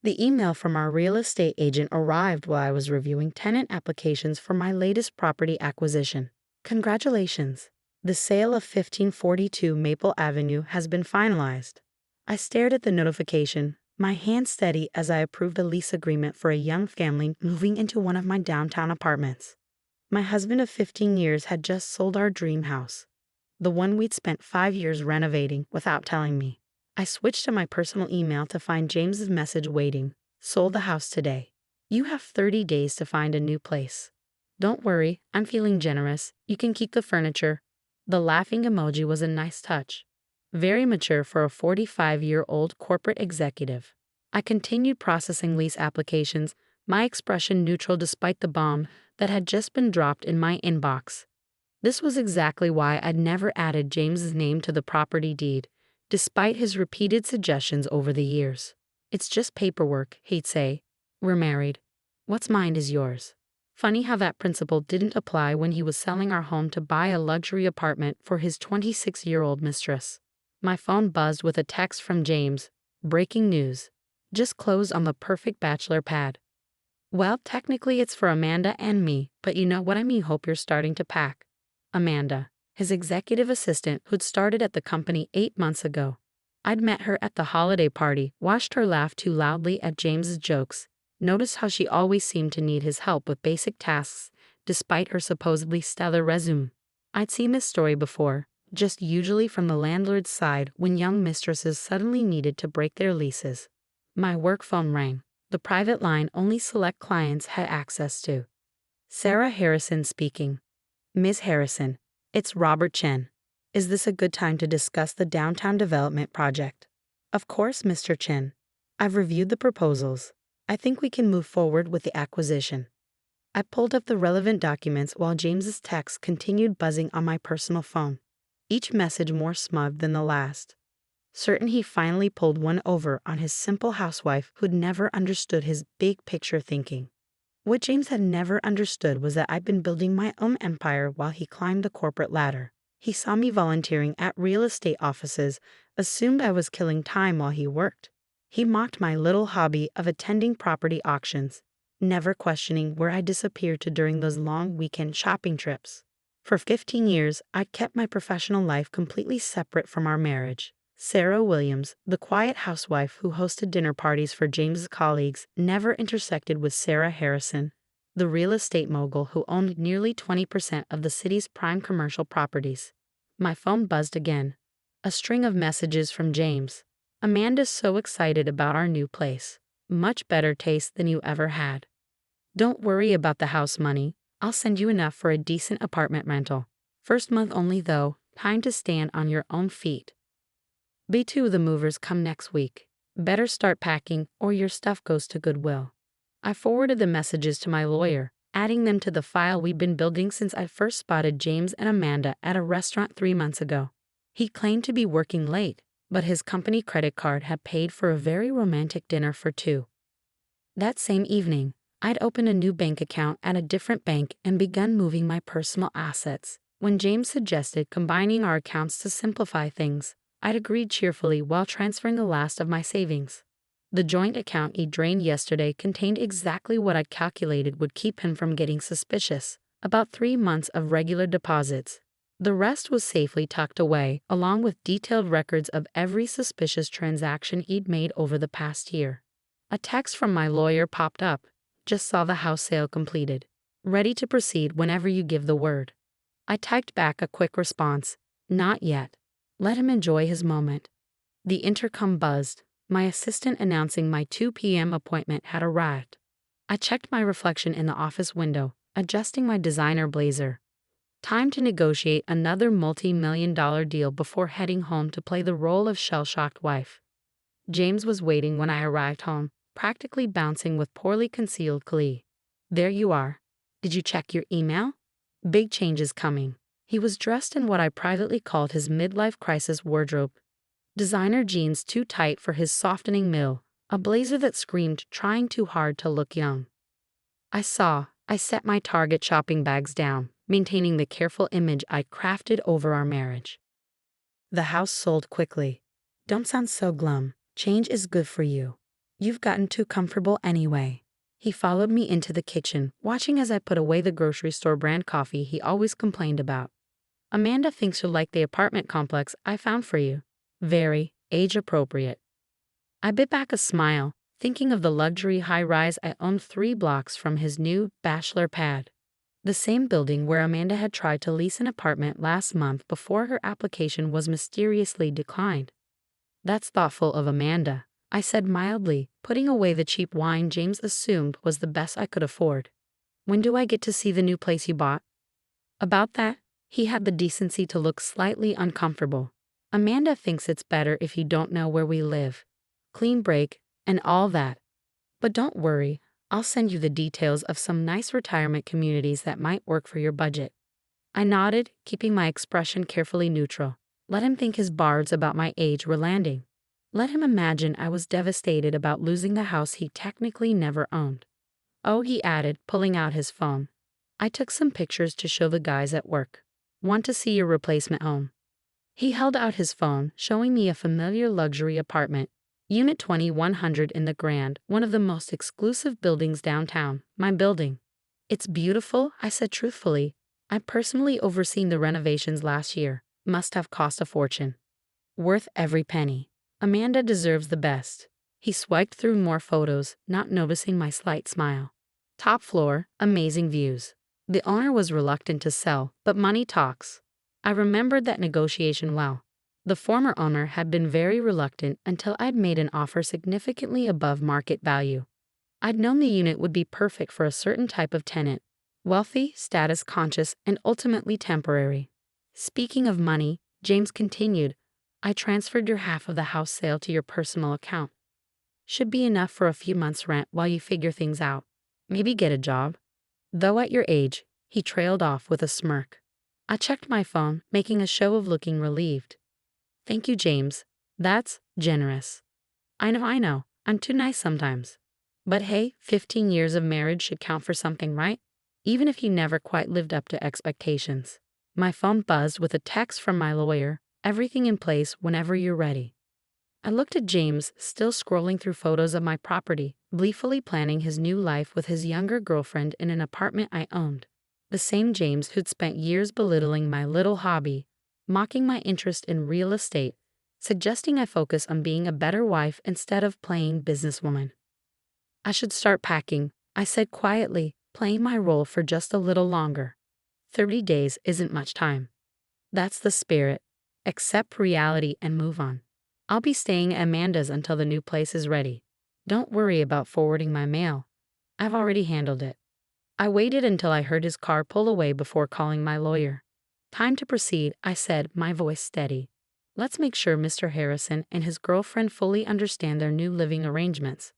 The email from our real estate agent arrived while I was reviewing tenant applications for my latest property acquisition. Congratulations! The sale of 1542 Maple Avenue has been finalized. I stared at the notification, my hand steady as I approved a lease agreement for a young family moving into one of my downtown apartments. My husband of 15 years had just sold our dream house, the one we'd spent 5 years renovating without telling me. I switched to my personal email to find James's message waiting. Sold the house today. You have 30 days to find a new place. Don't worry, I'm feeling generous. You can keep the furniture. The laughing emoji was a nice touch. Very mature for a 45-year-old corporate executive. I continued processing lease applications, my expression neutral despite the bomb that had just been dropped in my inbox. This was exactly why I'd never added James's name to the property deed, despite his repeated suggestions over the years. It's just paperwork, he'd say. We're married. What's mine is yours. Funny how that principle didn't apply when he was selling our home to buy a luxury apartment for his 26-year-old mistress. My phone buzzed with a text from James. Breaking news. Just closed on the perfect bachelor pad. Well, technically it's for Amanda and me, but you know what I mean. Hope you're starting to pack. Amanda, his executive assistant who'd started at the company 8 months ago. I'd met her at the holiday party, watched her laugh too loudly at James's jokes, noticed how she always seemed to need his help with basic tasks, despite her supposedly stellar resume. I'd seen this story before, just usually from the landlord's side when young mistresses suddenly needed to break their leases. My work phone rang, the private line only select clients had access to. Sarah Harrison speaking. Ms. Harrison, it's Robert Chen. Is this a good time to discuss the downtown development project? Of course, Mr. Chen. I've reviewed the proposals. I think we can move forward with the acquisition. I pulled up the relevant documents while James's text continued buzzing on my personal phone, each message more smug than the last. Certain he finally pulled one over on his simple housewife who'd never understood his big picture thinking. What James had never understood was that I'd been building my own empire while he climbed the corporate ladder. He saw me volunteering at real estate offices, assumed I was killing time while he worked. He mocked my little hobby of attending property auctions, never questioning where I disappeared to during those long weekend shopping trips. For 15 years, I'd kept my professional life completely separate from our marriage. Sarah Williams, the quiet housewife who hosted dinner parties for James's colleagues, never intersected with Sarah Harrison, the real estate mogul who owned nearly 20% of the city's prime commercial properties. My phone buzzed again. A string of messages from James. Amanda's so excited about our new place. Much better taste than you ever had. Don't worry about the house money. I'll send you enough for a decent apartment rental. First month only though, time to stand on your own feet. B2 the movers come next week. Better start packing or your stuff goes to Goodwill. I forwarded the messages to my lawyer, adding them to the file we'd been building since I first spotted James and Amanda at a restaurant 3 months ago. He claimed to be working late, but his company credit card had paid for a very romantic dinner for two. That same evening, I'd opened a new bank account at a different bank and begun moving my personal assets. When James suggested combining our accounts to simplify things, I'd agreed cheerfully while transferring the last of my savings. The joint account he drained yesterday contained exactly what I'd calculated would keep him from getting suspicious, about 3 months of regular deposits. The rest was safely tucked away, along with detailed records of every suspicious transaction he'd made over the past year. A text from my lawyer popped up. Just saw the house sale completed. Ready to proceed whenever you give the word. I typed back a quick response. Not yet. Let him enjoy his moment. The intercom buzzed, my assistant announcing my 2 p.m. appointment had arrived. I checked my reflection in the office window, adjusting my designer blazer. Time to negotiate another multi-million-dollar deal before heading home to play the role of shell-shocked wife. James was waiting when I arrived home, practically bouncing with poorly concealed glee. There you are. Did you check your email? Big changes coming. He was dressed in what I privately called his midlife crisis wardrobe. Designer jeans too tight for his softening mill, a blazer that screamed trying too hard to look young. I set my Target shopping bags down, maintaining the careful image I crafted over our marriage. The house sold quickly. Don't sound so glum. Change is good for you. You've gotten too comfortable anyway. He followed me into the kitchen, watching as I put away the grocery store brand coffee he always complained about. Amanda thinks you'll like the apartment complex I found for you. Very age appropriate. I bit back a smile, thinking of the luxury high-rise I owned 3 blocks from his new bachelor pad. The same building where Amanda had tried to lease an apartment last month before her application was mysteriously declined. That's thoughtful of Amanda, I said mildly, putting away the cheap wine James assumed was the best I could afford. When do I get to see the new place you bought? About that, he had the decency to look slightly uncomfortable. Amanda thinks it's better if you don't know where we live. Clean break, and all that. But don't worry, I'll send you the details of some nice retirement communities that might work for your budget. I nodded, keeping my expression carefully neutral. Let him think his bards about my age were landing. Let him imagine I was devastated about losing the house he technically never owned. Oh, he added, pulling out his phone. I took some pictures to show the guys at work. Want to see your replacement home? He held out his phone, showing me a familiar luxury apartment. Unit 2100 in the Grand, one of the most exclusive buildings downtown, my building. It's beautiful, I said truthfully. I personally overseen the renovations last year. Must have cost a fortune. Worth every penny. Amanda deserves the best. He swiped through more photos, not noticing my slight smile. Top floor, amazing views. The owner was reluctant to sell, but money talks. I remembered that negotiation well. The former owner had been very reluctant until I'd made an offer significantly above market value. I'd known the unit would be perfect for a certain type of tenant, wealthy, status conscious, and ultimately temporary. Speaking of money, James continued, I transferred your half of the house sale to your personal account. Should be enough for a few months' rent while you figure things out. Maybe get a job. Though at your age, he trailed off with a smirk. I checked my phone, making a show of looking relieved. Thank you, James. That's generous. I know, I'm too nice sometimes. But hey, 15 years of marriage should count for something, right? Even if you never quite lived up to expectations. My phone buzzed with a text from my lawyer, everything in place whenever you're ready. I looked at James, still scrolling through photos of my property, gleefully planning his new life with his younger girlfriend in an apartment I owned. The same James who'd spent years belittling my little hobby, mocking my interest in real estate, suggesting I focus on being a better wife instead of playing businesswoman. I should start packing, I said quietly, playing my role for just a little longer. 30 days isn't much time. That's the spirit. Accept reality and move on. I'll be staying at Amanda's until the new place is ready. Don't worry about forwarding my mail. I've already handled it. I waited until I heard his car pull away before calling my lawyer. Time to proceed, I said, my voice steady. Let's make sure Mr. Harrison and his girlfriend fully understand their new living arrangements.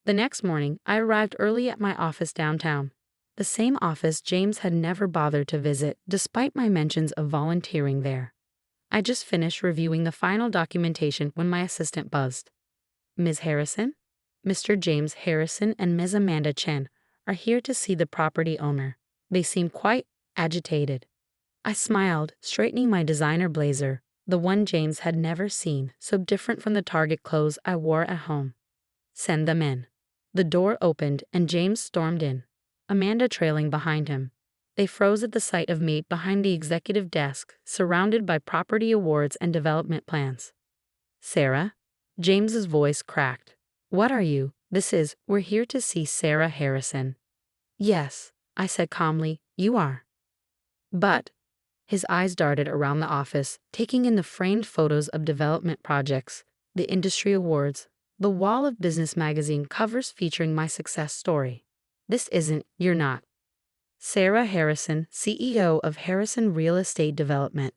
The next morning, I arrived early at my office downtown. The same office James had never bothered to visit, despite my mentions of volunteering there. I just finished reviewing the final documentation when my assistant buzzed. Ms. Harrison? Mr. James Harrison and Ms. Amanda Chen are here to see the property owner. They seem quite agitated. I smiled, straightening my designer blazer, the one James had never seen, so different from the Target clothes I wore at home. Send them in. The door opened and James stormed in, Amanda trailing behind him. They froze at the sight of me behind the executive desk, surrounded by property awards and development plans. Sarah? James's voice cracked. What are you? We're here to see Sarah Harrison. Yes, I said calmly, you are. But, his eyes darted around the office, taking in the framed photos of development projects, the industry awards, the wall of business magazine covers featuring my success story. You're not. Sarah Harrison, CEO of Harrison Real Estate Development,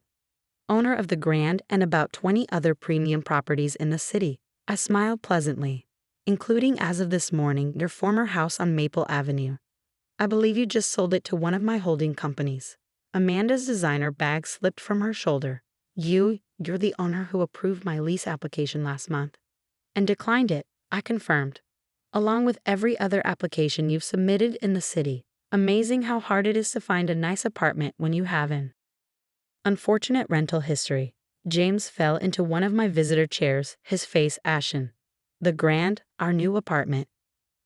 owner of the Grand and about 20 other premium properties in the city. I smiled pleasantly, including as of this morning your former house on Maple Avenue. I believe you just sold it to one of my holding companies. Amanda's designer bag slipped from her shoulder. You're the owner who approved my lease application last month. And declined it, I confirmed. Along with every other application you've submitted in the city. Amazing how hard it is to find a nice apartment when you have an unfortunate rental history. James fell into one of my visitor chairs, his face ashen. The Grand, our new apartment.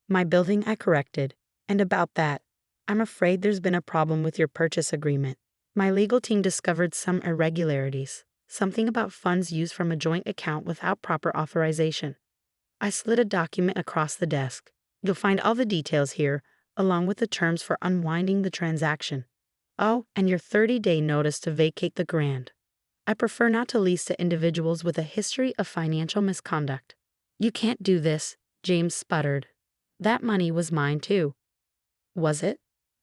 My building, I corrected. And about that, I'm afraid there's been a problem with your purchase agreement. My legal team discovered some irregularities, something about funds used from a joint account without proper authorization. I slid a document across the desk. You'll find all the details here, along with the terms for unwinding the transaction. Oh, and your 30-day notice to vacate the Grand. I prefer not to lease to individuals with a history of financial misconduct. You can't do this, James sputtered. That money was mine too. Was it?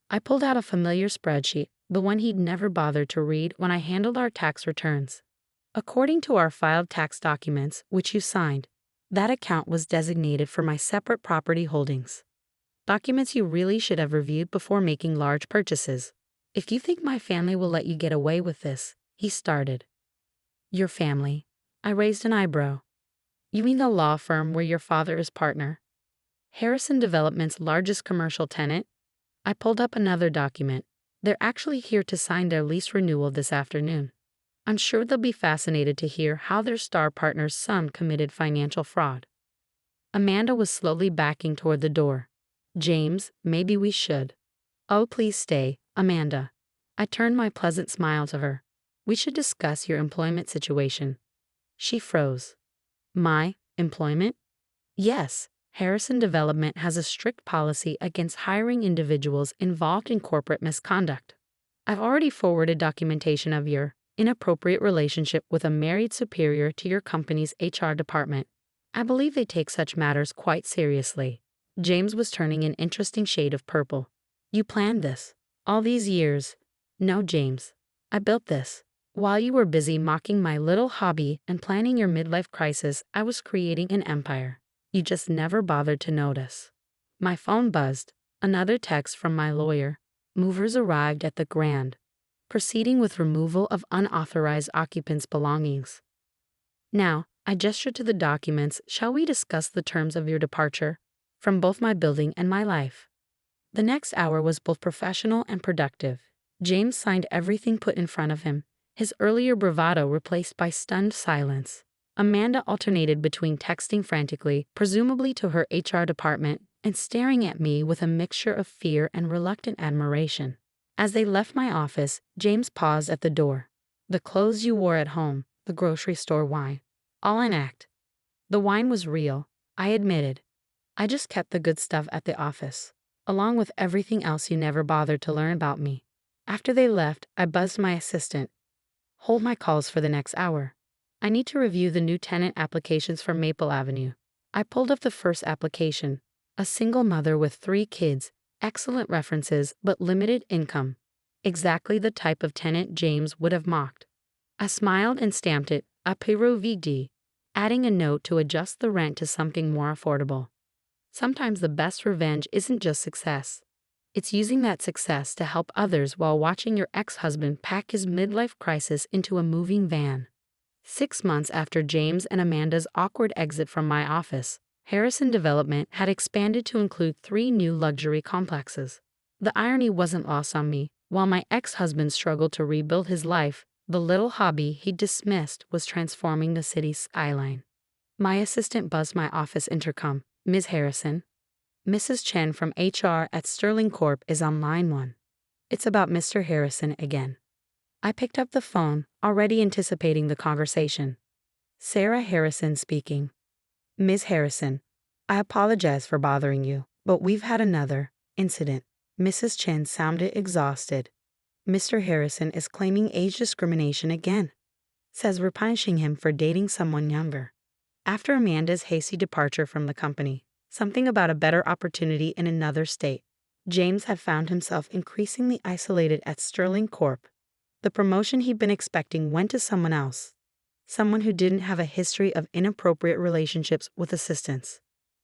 I pulled out a familiar spreadsheet, the one he'd never bothered to read when I handled our tax returns. According to our filed tax documents, which you signed, that account was designated for my separate property holdings. Documents you really should have reviewed before making large purchases. If you think my family will let you get away with this, he started. Your family? I raised an eyebrow. You mean the law firm where your father is partner? Harrison Development's largest commercial tenant? I pulled up another document. They're actually here to sign their lease renewal this afternoon. I'm sure they'll be fascinated to hear how their star partner's son committed financial fraud. Amanda was slowly backing toward the door. James, maybe we should. Oh, please stay, Amanda. I turned my pleasant smile to her. We should discuss your employment situation. She froze. My employment? Yes, Harrison Development has a strict policy against hiring individuals involved in corporate misconduct. I've already forwarded documentation of your inappropriate relationship with a married superior to your company's HR department. I believe they take such matters quite seriously. James was turning an interesting shade of purple. You planned this all these years? No, James. I built this. While you were busy mocking my little hobby and planning your midlife crisis, I was creating an empire. You just never bothered to notice. My phone buzzed. Another text from my lawyer. Movers arrived at the Grand, proceeding with removal of unauthorized occupants' belongings. Now, I gestured to the documents. Shall we discuss the terms of your departure from both my building and my life? The next hour was both professional and productive. James signed everything put in front of him, his earlier bravado replaced by stunned silence. Amanda alternated between texting frantically, presumably to her HR department, and staring at me with a mixture of fear and reluctant admiration. As they left my office, James paused at the door. The clothes you wore at home, the grocery store wine, all an act. The wine was real, I admitted. I just kept the good stuff at the office, along with everything else you never bothered to learn about me. After they left, I buzzed my assistant. Hold my calls for the next hour. I need to review the new tenant applications for Maple Avenue. I pulled up the first application. A single mother with 3 kids, excellent references but limited income. Exactly the type of tenant James would have mocked. I smiled and stamped it, apero vd, adding a note to adjust the rent to something more affordable. Sometimes the best revenge isn't just success. It's using that success to help others while watching your ex-husband pack his midlife crisis into a moving van. 6 months after James and Amanda's awkward exit from my office, Harrison Development had expanded to include 3 new luxury complexes. The irony wasn't lost on me. While my ex-husband struggled to rebuild his life, the little hobby he dismissed was transforming the city's skyline. My assistant buzzed my office intercom. Ms. Harrison. Mrs. Chen from HR at Sterling Corp is on line 1. It's about Mr. Harrison again. I picked up the phone, already anticipating the conversation. Sarah Harrison speaking. Ms. Harrison, I apologize for bothering you, but we've had another incident. Mrs. Chen sounded exhausted. Mr. Harrison is claiming age discrimination again. Says we're punishing him for dating someone younger. After Amanda's hasty departure from the company, something about a better opportunity in another state, James had found himself increasingly isolated at Sterling Corp. The promotion he'd been expecting went to someone else. Someone who didn't have a history of inappropriate relationships with assistants.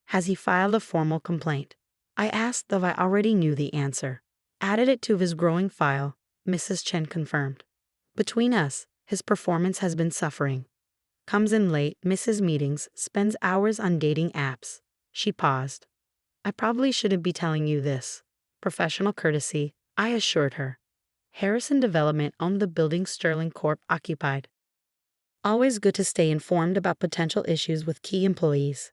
Has he filed a formal complaint? I asked, though I already knew the answer. Added it to his growing file, Mrs. Chen confirmed. Between us, his performance has been suffering. Comes in late, misses meetings, spends hours on dating apps. She paused. I probably shouldn't be telling you this. Professional courtesy, I assured her. Harrison Development owned the building Sterling Corp occupied. Always good to stay informed about potential issues with key employees.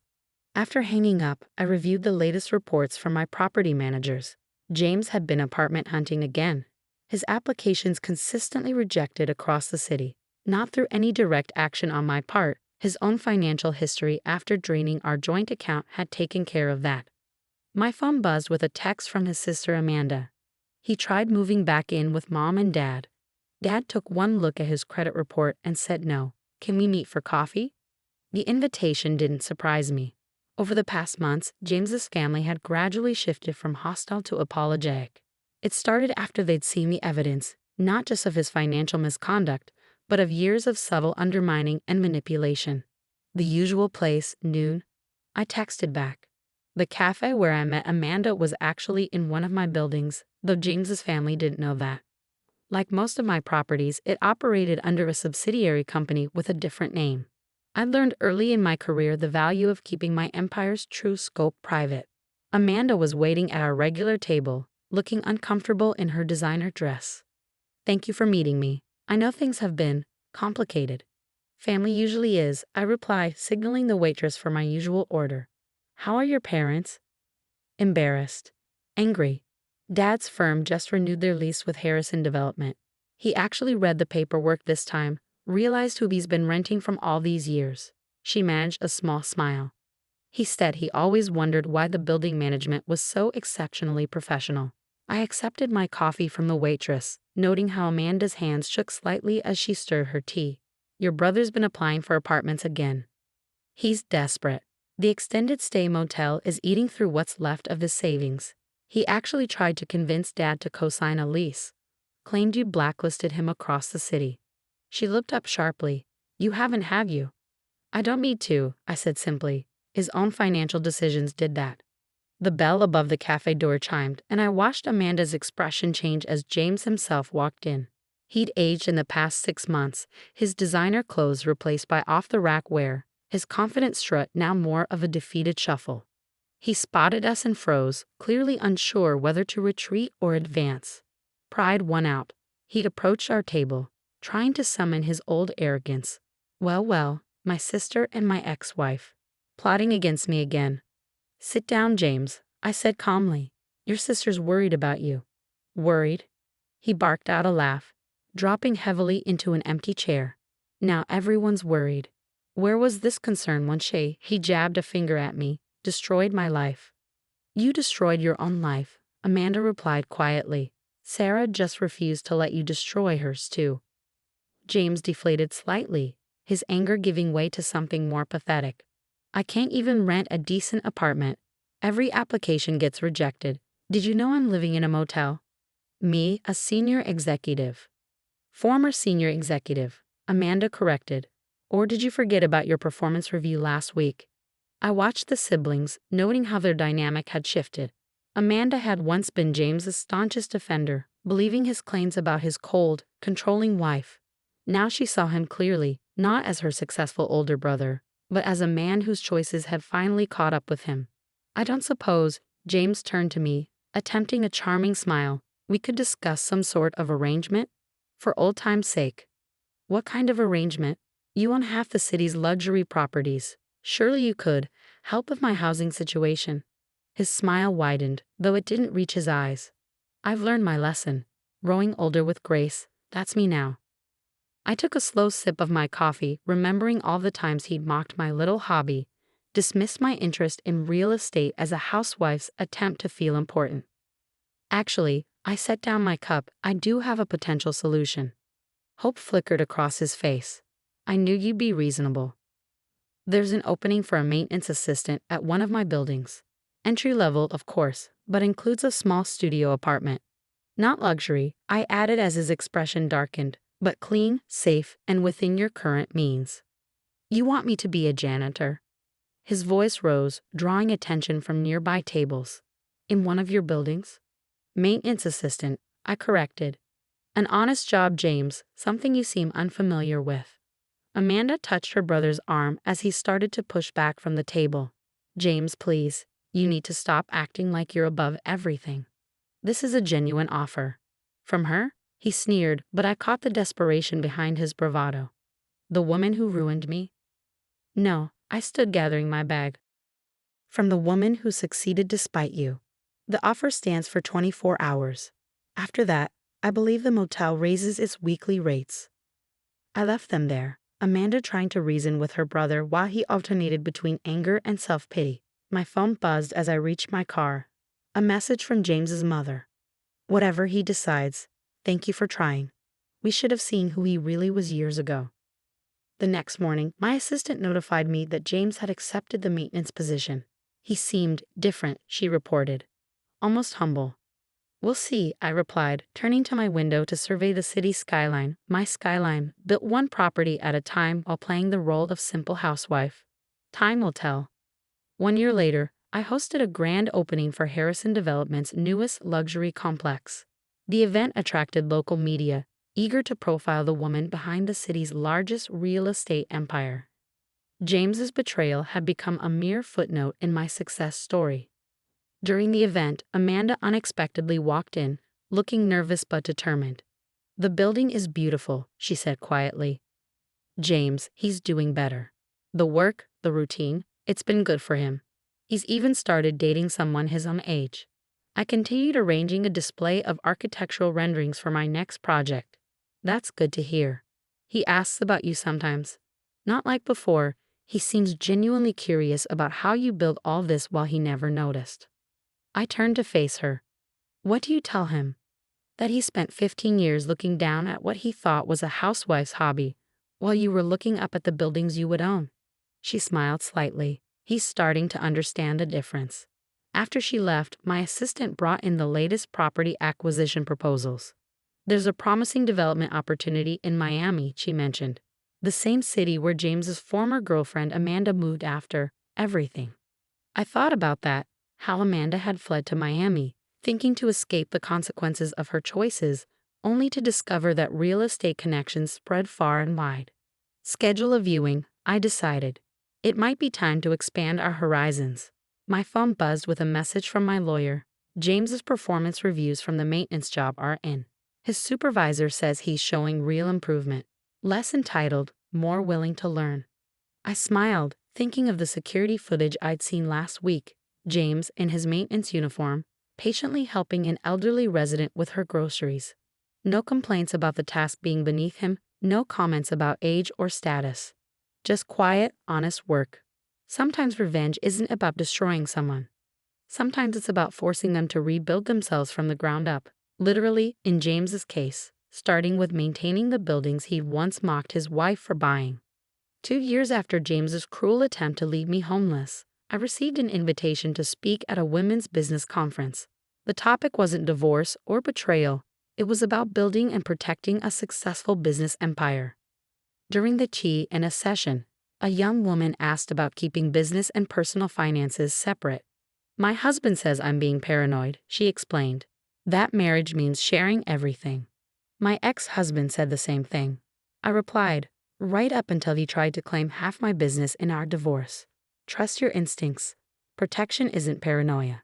After hanging up, I reviewed the latest reports from my property managers. James had been apartment hunting again. His applications consistently rejected across the city, not through any direct action on my part. His own financial history after draining our joint account had taken care of that. My phone buzzed with a text from his sister Amanda. He tried moving back in with mom and dad. Dad took one look at his credit report and said no. Can we meet for coffee? The invitation didn't surprise me. Over the past months, James's family had gradually shifted from hostile to apologetic. It started after they'd seen the evidence, not just of his financial misconduct, but of years of subtle undermining and manipulation. The usual place, noon. I texted back. The cafe where I met Amanda was actually in one of my buildings, though James's family didn't know that. Like most of my properties, it operated under a subsidiary company with a different name. I learned early in my career the value of keeping my empire's true scope private. Amanda was waiting at our regular table, looking uncomfortable in her designer dress. Thank you for meeting me. I know things have been complicated. Family usually is, I reply, signaling the waitress for my usual order. How are your parents? Embarrassed. Angry. Dad's firm just renewed their lease with Harrison Development. He actually read the paperwork this time, realized who he's been renting from all these years. She managed a small smile. He said he always wondered why the building management was so exceptionally professional. I accepted my coffee from the waitress, noting how Amanda's hands shook slightly as she stirred her tea. Your brother's been applying for apartments again. He's desperate. The extended stay motel is eating through what's left of his savings. He actually tried to convince Dad to co-sign a lease. Claimed you blacklisted him across the city. She looked up sharply. You haven't, have you? I don't need to, I said simply. His own financial decisions did that. The bell above the cafe door chimed, and I watched Amanda's expression change as James himself walked in. He'd aged in the past 6 months, his designer clothes replaced by off-the-rack wear, his confident strut now more of a defeated shuffle. He spotted us and froze, clearly unsure whether to retreat or advance. Pride won out. He'd approached our table, trying to summon his old arrogance. Well, my sister and my ex-wife. Plotting against me again. Sit down, James, I said calmly. Your sister's worried about you. Worried? He barked out a laugh, dropping heavily into an empty chair. Now everyone's worried. Where was this concern when he jabbed a finger at me, destroyed my life? You destroyed your own life, Amanda replied quietly. Sarah just refused to let you destroy hers too. James deflated slightly, his anger giving way to something more pathetic. I can't even rent a decent apartment. Every application gets rejected. Did you know I'm living in a motel? Me, a senior executive. Former senior executive, Amanda corrected. Or did you forget about your performance review last week? I watched the siblings, noting how their dynamic had shifted. Amanda had once been James's staunchest defender, believing his claims about his cold, controlling wife. Now she saw him clearly, not as her successful older brother, but as a man whose choices had finally caught up with him. I don't suppose, James turned to me, attempting a charming smile, we could discuss some sort of arrangement? For old time's sake. What kind of arrangement? You own half the city's luxury properties. Surely you could help with my housing situation. His smile widened, though it didn't reach his eyes. I've learned my lesson. Growing older with grace, that's me now. I took a slow sip of my coffee, remembering all the times he'd mocked my little hobby, dismissed my interest in real estate as a housewife's attempt to feel important. Actually, I set down my cup. I do have a potential solution. Hope flickered across his face. I knew you'd be reasonable. There's an opening for a maintenance assistant at one of my buildings. Entry level, of course, but includes a small studio apartment. Not luxury, I added as his expression darkened, but clean, safe, and within your current means. You want me to be a janitor? His voice rose, drawing attention from nearby tables. In one of your buildings? Maintenance assistant, I corrected. An honest job, James, something you seem unfamiliar with. Amanda touched her brother's arm as he started to push back from the table. James, please, you need to stop acting like you're above everything. This is a genuine offer. From her? He sneered, but I caught the desperation behind his bravado. The woman who ruined me? No, I stood gathering my bag. From the woman who succeeded despite you. The offer stands for 24 hours. After that, I believe the motel raises its weekly rates. I left them there, Amanda trying to reason with her brother while he alternated between anger and self-pity. My phone buzzed as I reached my car. A message from James's mother. Whatever he decides, thank you for trying. We should have seen who he really was years ago. The next morning, my assistant notified me that James had accepted the maintenance position. He seemed different, she reported. Almost humble. We'll see, I replied, turning to my window to survey the city skyline. My skyline, built one property at a time while playing the role of simple housewife. Time will tell. 1 year later, I hosted a grand opening for Harrison Development's newest luxury complex. The event attracted local media, eager to profile the woman behind the city's largest real estate empire. James's betrayal had become a mere footnote in my success story. During the event, Amanda unexpectedly walked in, looking nervous but determined. The building is beautiful, she said quietly. James, he's doing better. The work, the routine, it's been good for him. He's even started dating someone his own age. I continued arranging a display of architectural renderings for my next project. That's good to hear. He asks about you sometimes. Not like before, he seems genuinely curious about how you built all this while he never noticed. I turned to face her. What do you tell him? That he spent 15 years looking down at what he thought was a housewife's hobby, while you were looking up at the buildings you would own. She smiled slightly. He's starting to understand the difference. After she left, my assistant brought in the latest property acquisition proposals. There's a promising development opportunity in Miami, she mentioned. The same city where James's former girlfriend Amanda moved after everything. I thought about that, how Amanda had fled to Miami, thinking to escape the consequences of her choices, only to discover that real estate connections spread far and wide. Schedule a viewing, I decided. It might be time to expand our horizons. My phone buzzed with a message from my lawyer. James's performance reviews from the maintenance job are in. His supervisor says he's showing real improvement. Less entitled, more willing to learn. I smiled, thinking of the security footage I'd seen last week. James, in his maintenance uniform, patiently helping an elderly resident with her groceries. No complaints about the task being beneath him, no comments about age or status. Just quiet, honest work. Sometimes revenge isn't about destroying someone. Sometimes it's about forcing them to rebuild themselves from the ground up. Literally, in James's case, starting with maintaining the buildings he'd once mocked his wife for buying. 2 years after James's cruel attempt to leave me homeless, I received an invitation to speak at a women's business conference. The topic wasn't divorce or betrayal. It was about building and protecting a successful business empire. During the tea and a session, a young woman asked about keeping business and personal finances separate. My husband says I'm being paranoid, she explained. That marriage means sharing everything. My ex-husband said the same thing. I replied, right up until he tried to claim half my business in our divorce. Trust your instincts. Protection isn't paranoia.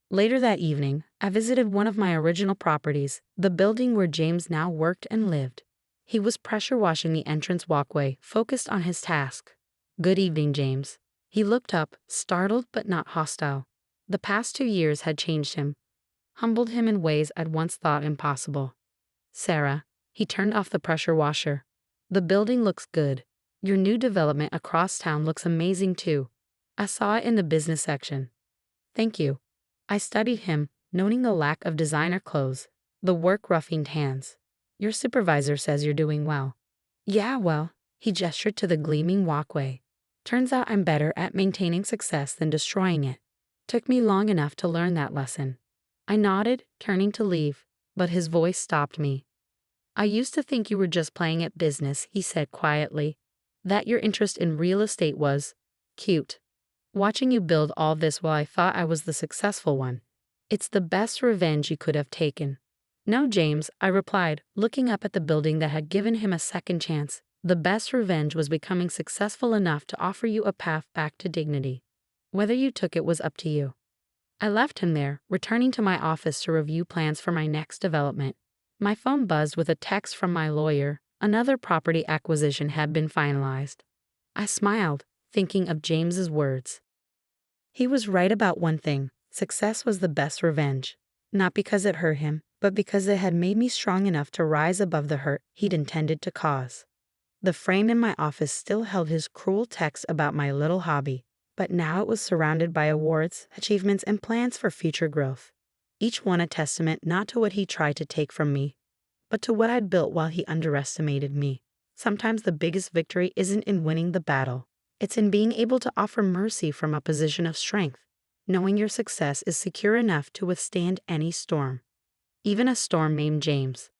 Later that evening, I visited one of my original properties, the building where James now worked and lived. He was pressure washing the entrance walkway, focused on his task. Good evening, James. He looked up, startled but not hostile. The past 2 years had changed him, humbled him in ways I'd once thought impossible. Sarah, he turned off the pressure washer. The building looks good. Your new development across town looks amazing too. I saw it in the business section. Thank you. I studied him, noting the lack of designer clothes, the work-roughened hands. Your supervisor says you're doing well. Yeah, well, he gestured to the gleaming walkway. Turns out I'm better at maintaining success than destroying it. Took me long enough to learn that lesson. I nodded, turning to leave, but his voice stopped me. I used to think you were just playing at business, he said quietly. That your interest in real estate was cute. Watching you build all this while I thought I was the successful one. It's the best revenge you could have taken. No, James, I replied, looking up at the building that had given him a second chance. The best revenge was becoming successful enough to offer you a path back to dignity. Whether you took it was up to you. I left him there, returning to my office to review plans for my next development. My phone buzzed with a text from my lawyer. Another property acquisition had been finalized. I smiled, thinking of James's words. He was right about one thing: success was the best revenge. Not because it hurt him, but because it had made me strong enough to rise above the hurt he'd intended to cause. The frame in my office still held his cruel text about my little hobby, but now it was surrounded by awards, achievements, and plans for future growth. Each one a testament not to what he tried to take from me, but to what I'd built while he underestimated me. Sometimes the biggest victory isn't in winning the battle. It's in being able to offer mercy from a position of strength, knowing your success is secure enough to withstand any storm, even a storm named James.